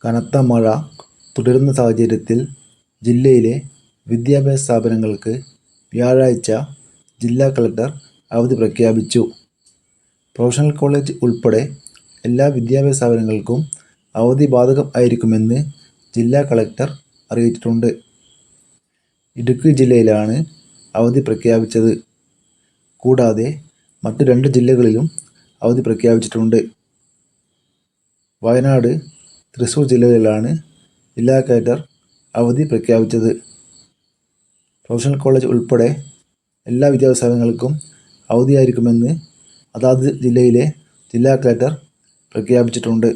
കനത്ത മഴ തുടരുന്ന സാഹചര്യത്തിൽ ജില്ലയിലെ വിദ്യാഭ്യാസ സ്ഥാപനങ്ങൾക്ക് വ്യാഴാഴ്ച ജില്ലാ കളക്ടർ അവധി പ്രഖ്യാപിച്ചു. പ്രൊഫഷണൽ കോളേജ് ഉൾപ്പെടെ എല്ലാ വിദ്യാഭ്യാസ സ്ഥാപനങ്ങൾക്കും അവധി ബാധകം ആയിരിക്കുമെന്ന് ജില്ലാ കളക്ടർ അറിയിച്ചിട്ടുണ്ട്. ഇടുക്കി ജില്ലയിലാണ് അവധി പ്രഖ്യാപിച്ചത്. കൂടാതെ മറ്റു 2 ജില്ലകളിലും അവധി പ്രഖ്യാപിച്ചിട്ടുണ്ട്. വയനാട്, തൃശ്ശൂർ ജില്ലകളിലാണ് ജില്ലാ കളക്ടർ അവധി പ്രഖ്യാപിച്ചത്. പ്രൊഫഷണൽ കോളേജ് ഉൾപ്പെടെ എല്ലാ വിദ്യാഭ്യാസ സ്ഥാപനങ്ങൾക്കും അവധിയായിരിക്കുമെന്ന് അതാത് ജില്ലയിലെ ജില്ലാ കളക്ടർ പ്രഖ്യാപിച്ചിട്ടുണ്ട്.